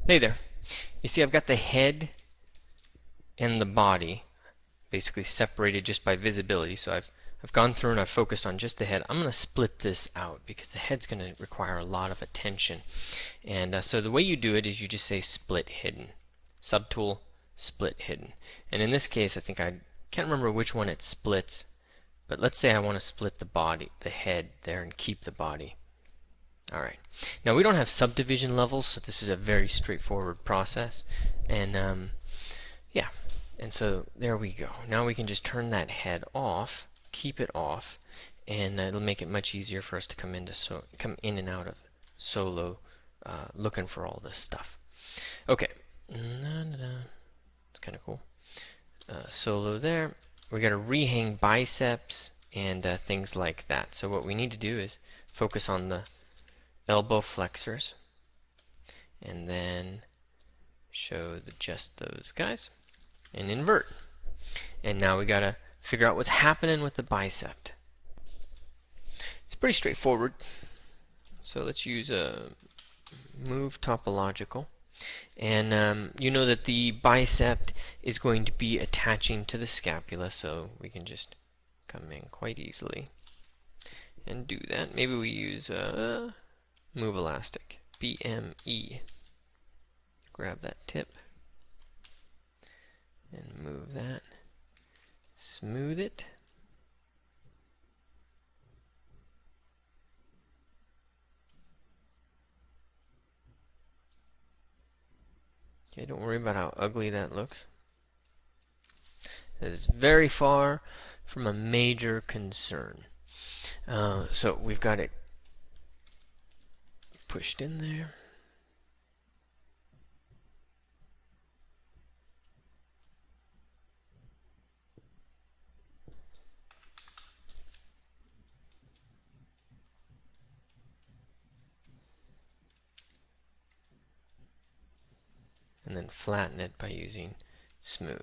Hey there. You see, I've got the head and the body basically separated just by visibility. So I've gone through and I've focused on just the head. I'm going to split this out because the head's going to require a lot of attention. And so the way you do it is you just say split hidden. Subtool, split hidden. And in this case, I think I can't remember which one it splits, but let's say I want to split the body, the head there, and keep the body. Alright. Now we don't have subdivision levels, so this is a very straightforward process. And yeah. And so there we go. Now we can just turn that head off, keep it off, and it'll make it much easier for us to come in and out of Solo looking for all this stuff. Okay. It's kind of cool. Solo there. We got to rehang biceps and things like that. So what we need to do is focus on the elbow flexors and then show just those guys and invert. And now we gotta figure out what's happening with the bicep. It's pretty straightforward. So let's use a move topological. And you know that the bicep is going to be attaching to the scapula, so we can just come in quite easily and do that. Maybe we use move elastic, BME. Grab that tip and move that. Smooth it. Okay, don't worry about how ugly that looks. It is very far from a major concern. So we've got it pushed in there. And then flatten it by using smooth.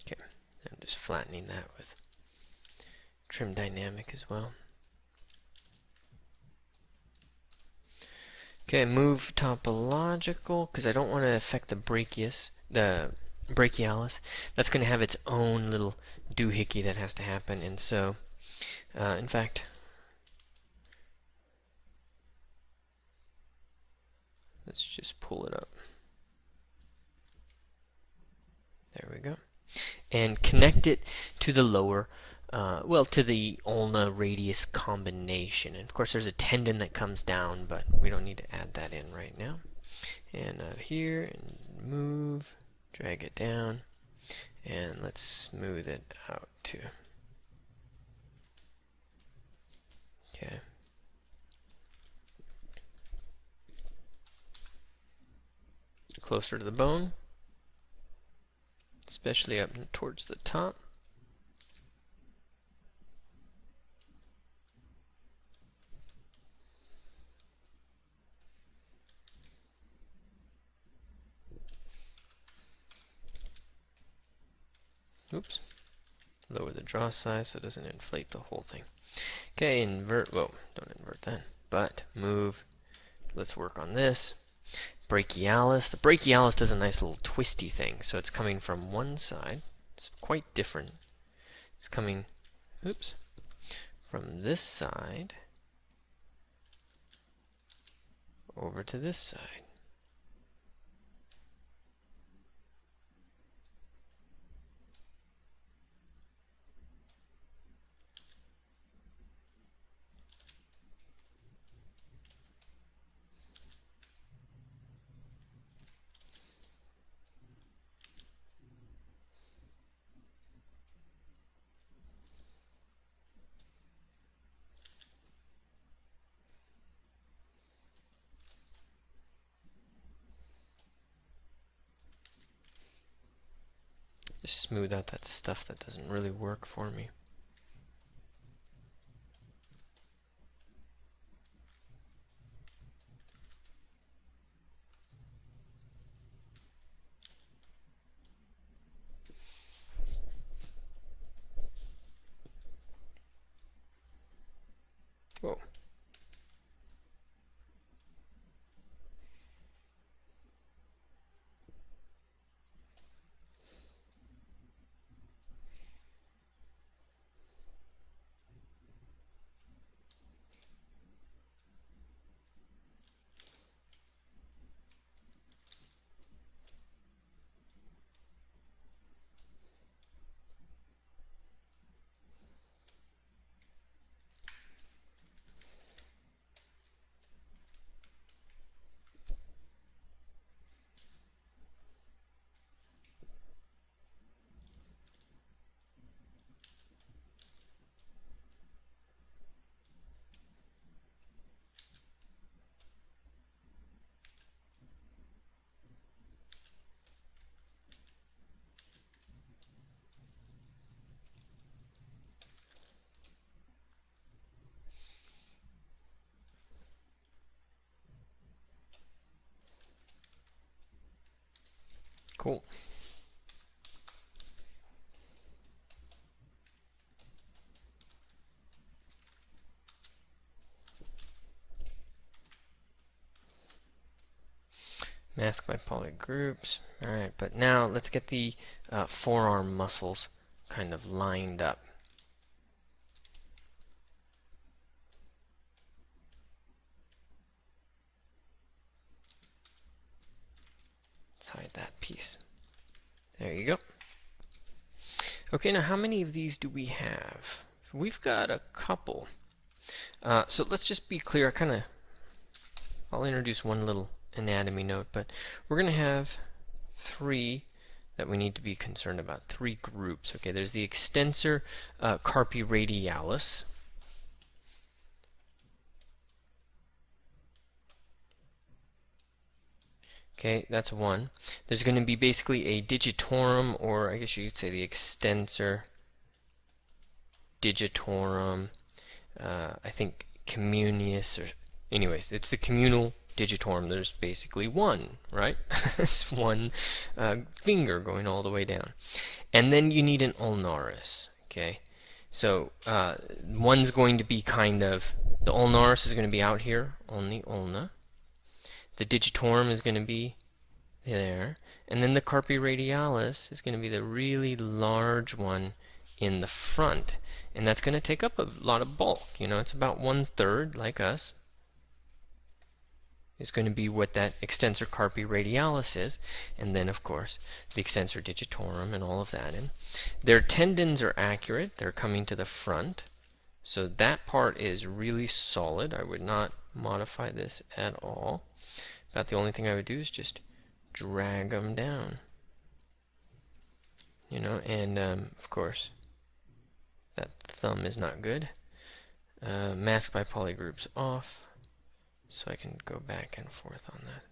Okay, I'm just flattening that with trim dynamic as well. Okay, move topological because I don't want to affect the brachialis. That's going to have its own little doohickey that has to happen, and so, in fact, let's just pull it up. There we go. And connect it to the lower, to the ulna radius combination. And of course, there's a tendon that comes down, but we don't need to add that in right now. And here, and move, drag it down, and let's smooth it out too. Okay. Closer to the bone, especially up towards the top. Oops. Lower the draw size so it doesn't inflate the whole thing. Okay, invert. Whoa, don't invert that. But move. Let's work on this. Brachialis. The brachialis does a nice little twisty thing. So it's coming from one side. It's quite different. It's coming, oops, from this side over to this side. Just smooth out that stuff that doesn't really work for me. Whoa. Cool. Mask by polygroups. Alright, but now let's get the forearm muscles kind of lined up. Let's hide that piece. There you go. Okay, now how many of these do we have? We've got a couple. So let's just be clear. I'll introduce one little anatomy note, but we're going to have 3 that we need to be concerned about. 3 groups. Okay, there's the extensor carpi radialis. Okay, that's one. There's going to be basically a digitorum, or I guess you could say the extensor digitorum. I think communius, or anyways, it's the communal digitorum. There's basically one, right? It's one finger going all the way down. And then you need an ulnaris, okay? So one's going to be the ulnaris is going to be out here on the ulna. The digitorum is going to be there. And then the carpi radialis is going to be the really large one in the front. And that's going to take up a lot of bulk. You know, it's about 1/3, like us, is going to be what that extensor carpi radialis is. And then, of course, the extensor digitorum and all of that. And their tendons are accurate. They're coming to the front. So that part is really solid. I would not modify this at all. About the only thing I would do is just drag them down. You know, and of course, that thumb is not good. Mask by polygroups off, so I can go back and forth on that.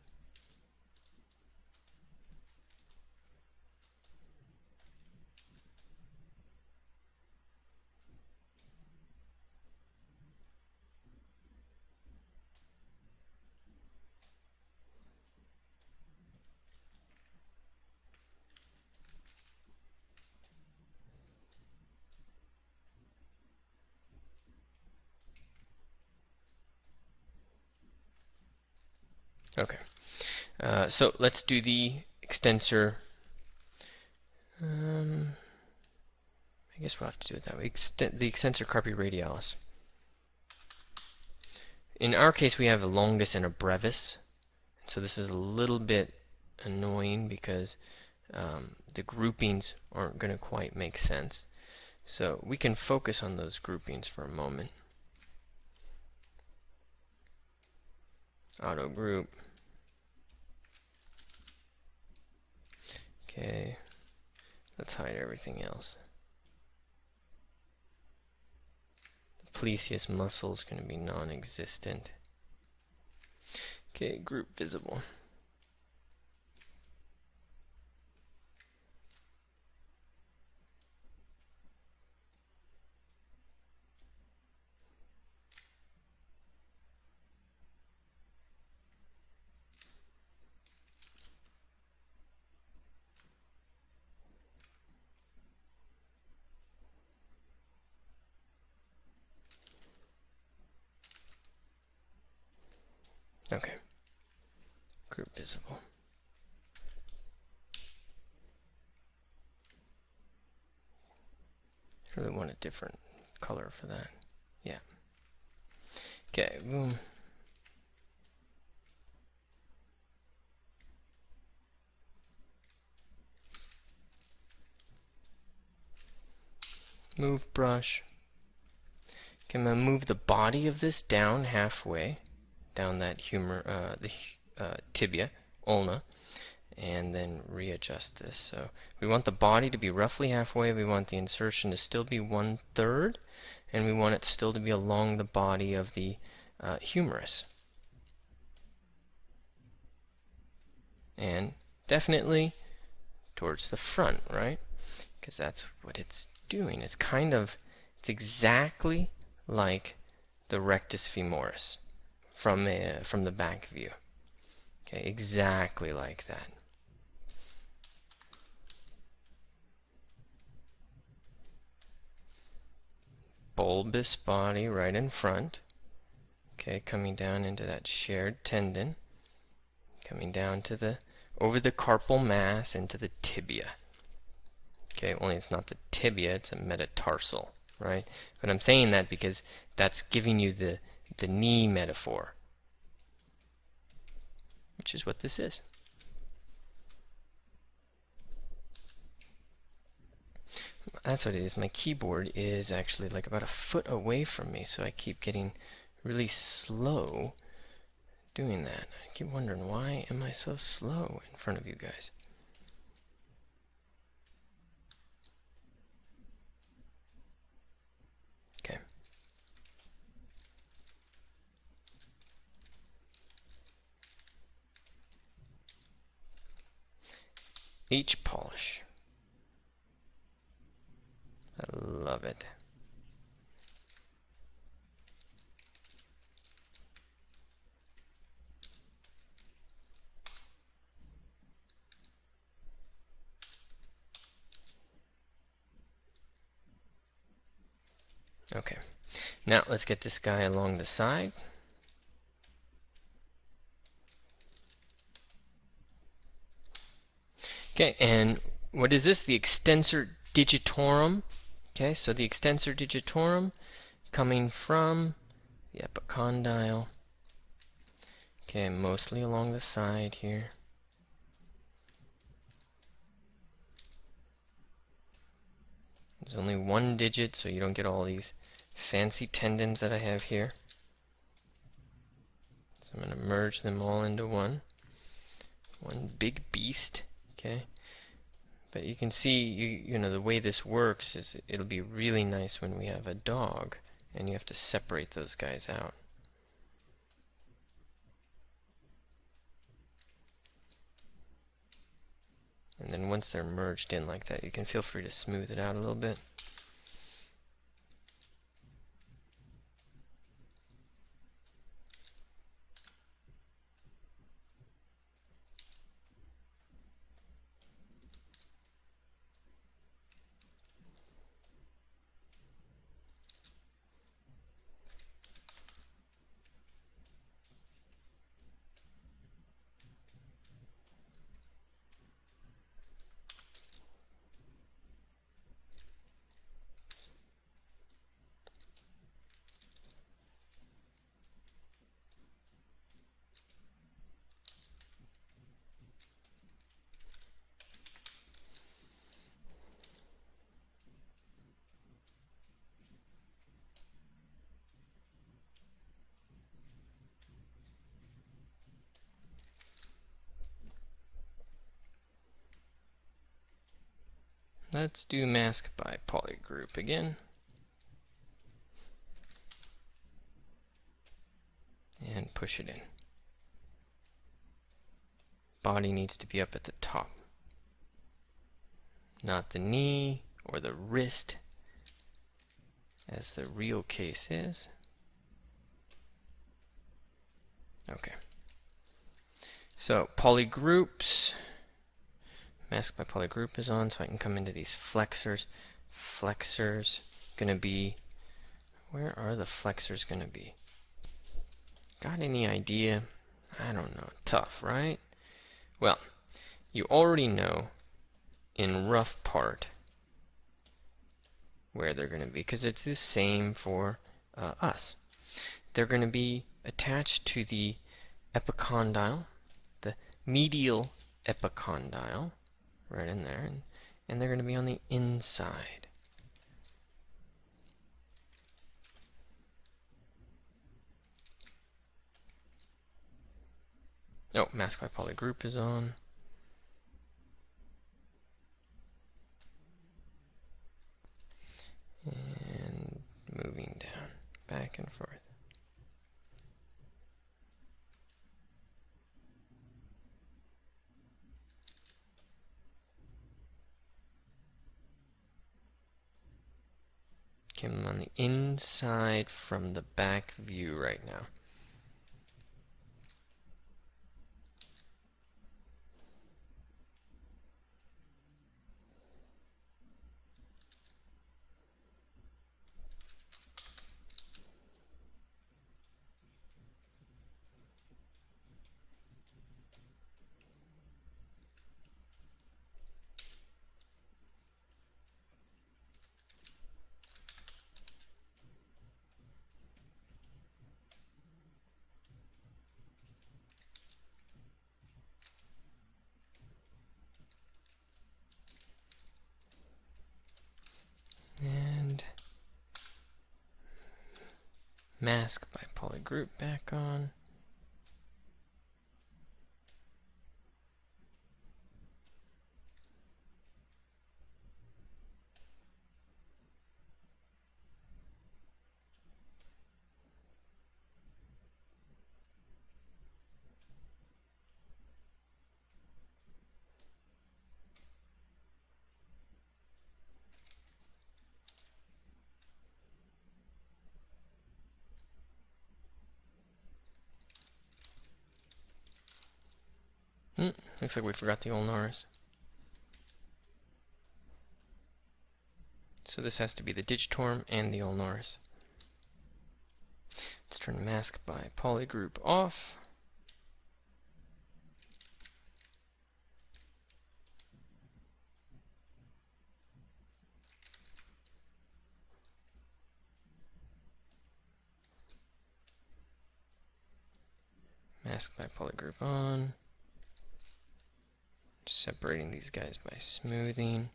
Okay, so let's do the extensor. I guess we'll have to do it that way. The extensor carpi radialis. In our case, we have a longus and a brevis. So this is a little bit annoying because the groupings aren't going to quite make sense. So we can focus on those groupings for a moment. Auto group. Okay, let's hide everything else. The plesius muscle is going to be non-existent. Okay, group visible. Okay. Group visible. Really want a different color for that. Yeah. Okay, boom. Move brush. Okay, I'm going to move the body of this down halfway, down that tibia, ulna, and then readjust this. So we want the body to be roughly halfway, we want the insertion to still be 1/3, and we want it still to be along the body of the humerus. And definitely towards the front, right? Because that's what it's doing. It's exactly like the rectus femoris from the back view. Okay, exactly like that. Bulbous body right in front. Okay, coming down into that shared tendon, coming down to over the carpal mass into the tibia. Okay, only it's not the tibia, it's a metatarsal, right? But I'm saying that because that's giving you the knee metaphor, which is what this is. That's what it is. My keyboard is actually like about a foot away from me, so I keep getting really slow doing that. I keep wondering, why am I so slow in front of you guys? Okay. H-polish. I love it. Okay, now let's get this guy along the side. Okay, and what is this? The extensor digitorum. Okay, so the extensor digitorum coming from the epicondyle. Okay, mostly along the side here. There's only one digit, so you don't get all these fancy tendons that I have here. So I'm going to merge them all into one big beast. Okay, but you can see, you know, the way this works is it'll be really nice when we have a dog and you have to separate those guys out. And then once they're merged in like that, you can feel free to smooth it out a little bit. Let's do mask by polygroup again. And push it in. Body needs to be up at the top, not the knee or the wrist, as the real case is. Okay. So polygroups. Mask by polygroup is on, so I can come into these flexors. Flexors gonna be, where are the flexors gonna be? Got any idea? I don't know. Tough, right? Well, you already know in rough part where they're going to be because it's the same for us. They're going to be attached to the epicondyle, the medial epicondyle, right in there, and they're going to be on the inside. Oh, mask by polygroup is on. And moving down, back and forth. Okay, I'm on the inside from the back view right now. And mask by polygroup back on. Looks like we forgot the ulnaris. So this has to be the digitorm and the ulnaris. Let's turn mask by polygroup off. Mask by polygroup on. Separating these guys by smoothing.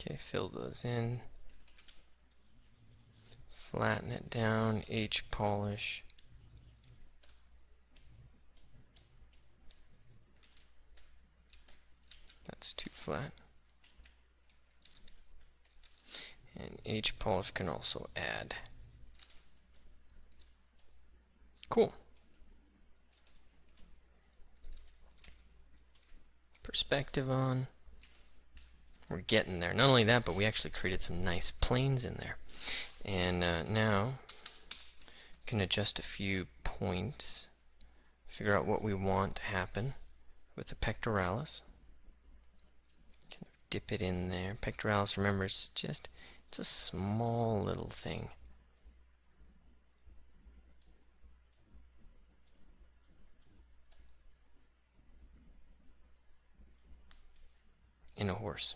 Okay, fill those in. Flatten it down, H polish. That's too flat. And H polish can also add. Cool. Perspective on. We're getting there. Not only that, but we actually created some nice planes in there. And now we can adjust a few points, figure out what we want to happen with the pectoralis. Kind of dip it in there. Pectoralis, remember, it's a small little thing. In a horse.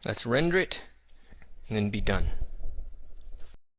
Let's render it and then be done.